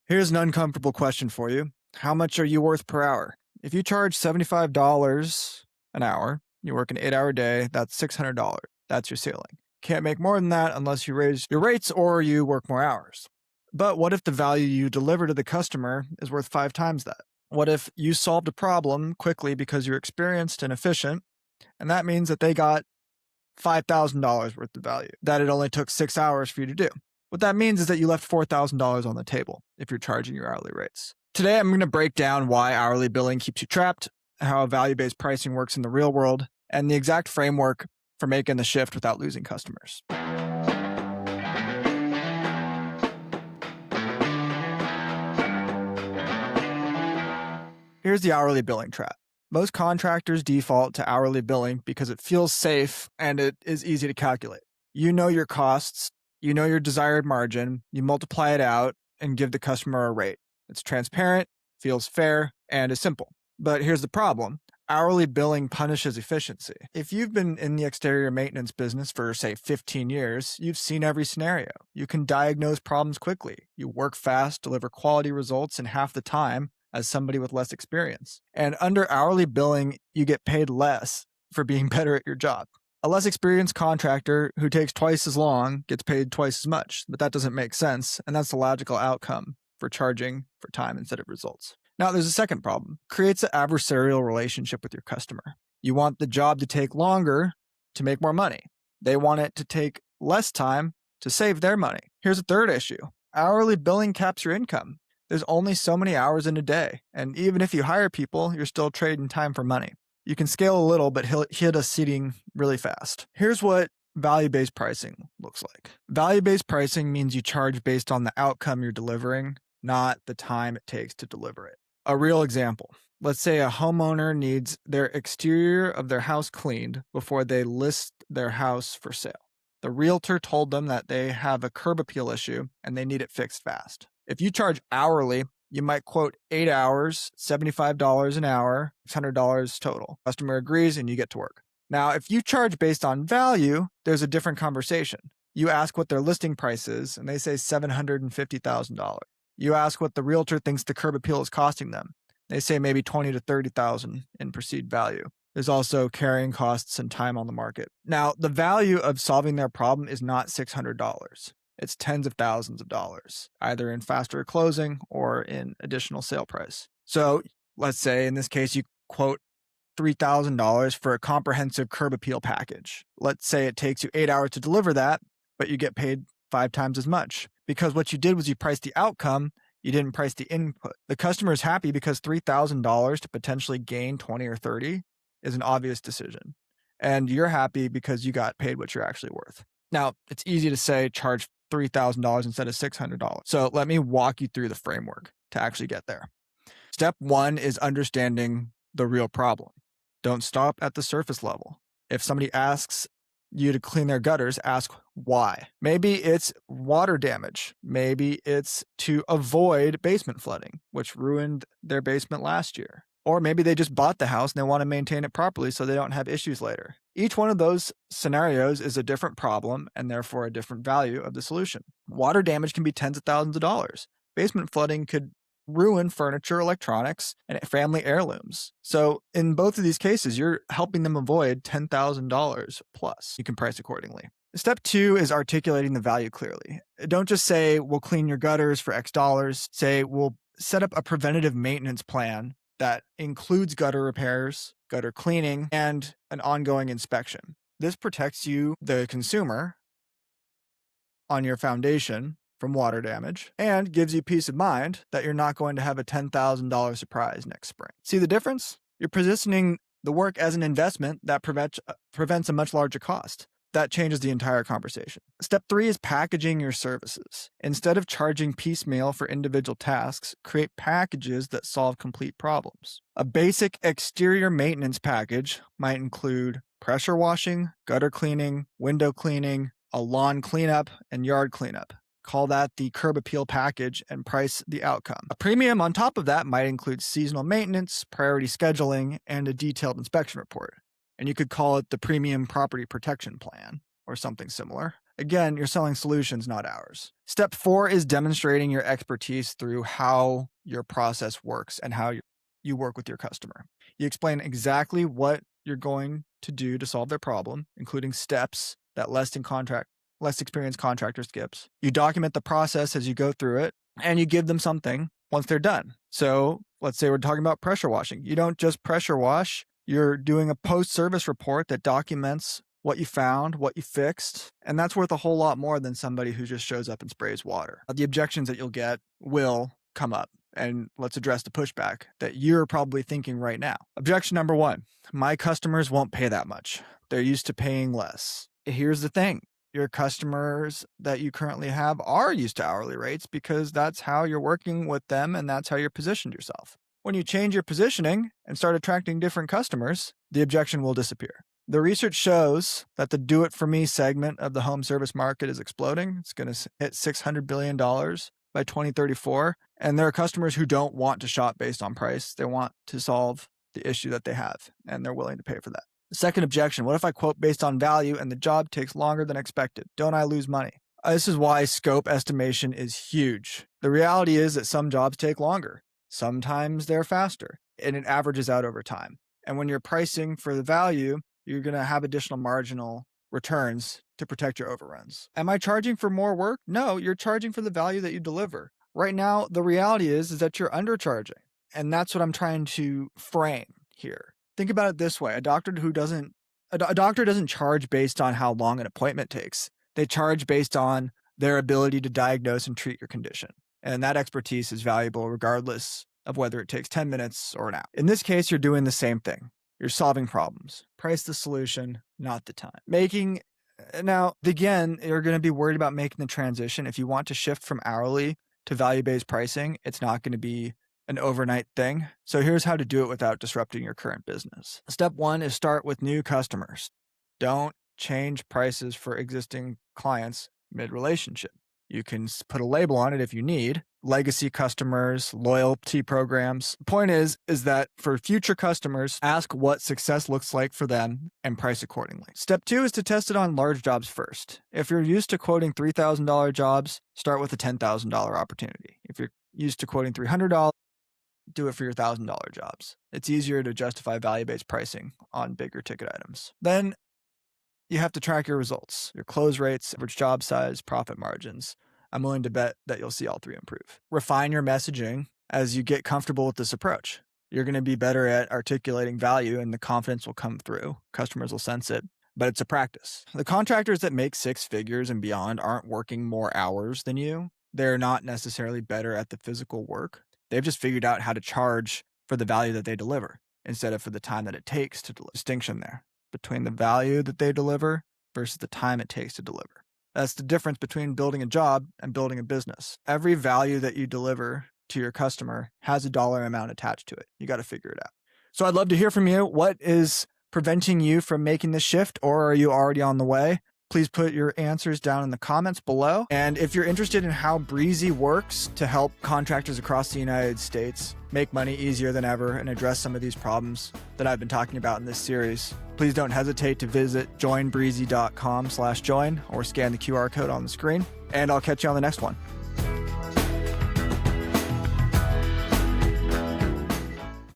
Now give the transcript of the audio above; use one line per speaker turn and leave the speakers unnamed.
Here's an uncomfortable question for you. How much are you worth per hour? If you charge $75 an hour, you work an 8-hour day, that's $600. That's your ceiling. Can't make more than that unless you raise your rates or you work more hours. But what if the value you deliver to the customer is worth 5 times that? What if you solved a problem quickly because you're experienced and efficient, and that means that they got $5,000 worth of value that it only took 6 hours for you to do? What that means is that you left $4,000 on the table if you're charging your hourly rates. Today, I'm going to break down why hourly billing keeps you trapped, how value-based pricing works in the real world, and the exact framework for making the shift without losing customers. Here's the hourly billing trap. Most contractors default to hourly billing because it feels safe and it is easy to calculate. You know your costs, you know your desired margin, you multiply it out and give the customer a rate. It's transparent, feels fair, and is simple. But here's the problem. Hourly billing punishes efficiency. If you've been in the exterior maintenance business for, say, 15 years, you've seen every scenario. You can diagnose problems quickly. You work fast, deliver quality results in half the time as somebody with less experience. And under hourly billing, you get paid less for being better at your job. A less experienced contractor who takes twice as long gets paid twice as much, but that doesn't make sense, and that's the logical outcome for charging for time instead of results. Now, there's a second problem. It creates an adversarial relationship with your customer. You want the job to take longer to make more money. They want it to take less time to save their money. Here's a third issue. Hourly billing caps your income. There's only so many hours in a day, and even if you hire people, you're still trading time for money. You can scale a little, but hit a ceiling really fast. Here's what value-based pricing looks like. Value-based pricing means you charge based on the outcome you're delivering, not the time it takes to deliver it. A real example. Let's say a homeowner needs their exterior of their house cleaned before they list their house for sale. The realtor told them that they have a curb appeal issue and they need it fixed fast. If you charge hourly, you might quote 8 hours, $75 an hour, $600 total. Customer agrees and you get to work. Now, if you charge based on value, there's a different conversation. You ask what their listing price is and they say $750,000. You ask what the realtor thinks the curb appeal is costing them. They say maybe $20,000 to $30,000 in perceived value. There's also carrying costs and time on the market. Now, the value of solving their problem is not $600. It's tens of thousands of dollars, either in faster closing or in additional sale price. So let's say in this case, you quote $3,000 for a comprehensive curb appeal package. Let's say it takes you 8 hours to deliver that, but you get paid 5 times as much. Because what you did was you priced the outcome, you didn't price the input. The customer is happy because $3,000 to potentially gain 20 or 30 is an obvious decision. And you're happy because you got paid what you're actually worth. Now, it's easy to say charge $3,000 instead of $600. So let me walk you through the framework to actually get there. Step 1 is understanding the real problem. Don't stop at the surface level. If somebody asks you to clean their gutters, ask why. Maybe it's water damage. Maybe it's to avoid basement flooding, which ruined their basement last year. Or maybe they just bought the house and they want to maintain it properly so they don't have issues later. Each one of those scenarios is a different problem and therefore a different value of the solution. Water damage can be tens of thousands of dollars. Basement flooding could ruin furniture, electronics, and family heirlooms. So in both of these cases, you're helping them avoid $10,000 plus. You can price accordingly. Step 2 is articulating the value clearly. Don't just say, we'll clean your gutters for X dollars. Say, we'll set up a preventative maintenance plan that includes gutter repairs, gutter cleaning, and an ongoing inspection. This protects you, the consumer, on your foundation from water damage and gives you peace of mind that you're not going to have a $10,000 surprise next spring. See the difference? You're positioning the work as an investment that prevents a much larger cost. That changes the entire conversation. Step 3 is packaging your services. Instead of charging piecemeal for individual tasks, create packages that solve complete problems. A basic exterior maintenance package might include pressure washing, gutter cleaning, window cleaning, a lawn cleanup, and yard cleanup. Call that the curb appeal package and price the outcome. A premium on top of that might include seasonal maintenance, priority scheduling, and a detailed inspection report. And you could call it the premium property protection plan or something similar. Again, you're selling solutions, not hours. Step 4 is demonstrating your expertise through how your process works and how you work with your customer. You explain exactly what you're going to do to solve their problem, including steps that less experienced contractor skips. You document the process as you go through it, and you give them something once they're done. So let's say we're talking about pressure washing. You don't just pressure wash. You're doing a post-service report that documents what you found, what you fixed, and that's worth a whole lot more than somebody who just shows up and sprays water. The objections that you'll get will come up, and let's address the pushback that you're probably thinking right now. Objection number 1, my customers won't pay that much. They're used to paying less. Here's the thing. Your customers that you currently have are used to hourly rates because that's how you're working with them and that's how you're positioned yourself. When you change your positioning and start attracting different customers, the objection will disappear. The research shows that the do-it-for-me segment of the home service market is exploding. It's going to hit $600 billion by 2034. And there are customers who don't want to shop based on price. They want to solve the issue that they have, and they're willing to pay for that. The second objection, what if I quote based on value and the job takes longer than expected? Don't I lose money? This is why scope estimation is huge. The reality is that some jobs take longer. Sometimes they're faster, and it averages out over time. And when you're pricing for the value, you're going to have additional marginal returns to protect your overruns. Am I charging for more work? No, you're charging for the value that you deliver. Right now, the reality is that you're undercharging. And that's what I'm trying to frame here. Think about it this way. A doctor doesn't charge based on how long an appointment takes. They charge based on their ability to diagnose and treat your condition. And that expertise is valuable regardless of whether it takes 10 minutes or an hour. In this case, you're doing the same thing. You're solving problems. Price the solution, not the time. Now, again, you're going to be worried about making the transition. If you want to shift from hourly to value-based pricing, it's not going to be an overnight thing. So here's how to do it without disrupting your current business. Step 1 is start with new customers. Don't change prices for existing clients mid-relationship. You can put a label on it if you need. Legacy customers, loyalty programs. The point is that for future customers, ask what success looks like for them and price accordingly. Step 2 is to test it on large jobs first. If you're used to quoting $3,000 jobs, start with a $10,000 opportunity. If you're used to quoting $300, do it for your $1,000 jobs. It's easier to justify value-based pricing on bigger ticket items. Then you have to track your results, your close rates, average job size, profit margins. I'm willing to bet that you'll see all 3 improve. Refine your messaging as you get comfortable with this approach. You're going to be better at articulating value and the confidence will come through. Customers will sense it, but it's a practice. The contractors that make 6 figures and beyond aren't working more hours than you. They're not necessarily better at the physical work. They've just figured out how to charge for the value that they deliver instead of for the time that it takes to deliver. Distinction there between the value that they deliver versus the time it takes to deliver. That's the difference between building a job and building a business. Every value that you deliver to your customer has a dollar amount attached to it. You got to figure it out. So I'd love to hear from you. What is preventing you from making this shift, or are you already on the way? Please put your answers down in the comments below. And if you're interested in how Breasy works to help contractors across the United States make money easier than ever and address some of these problems that I've been talking about in this series, please don't hesitate to visit joinbreasy.com/join or scan the QR code on the screen. And I'll catch you on the next one.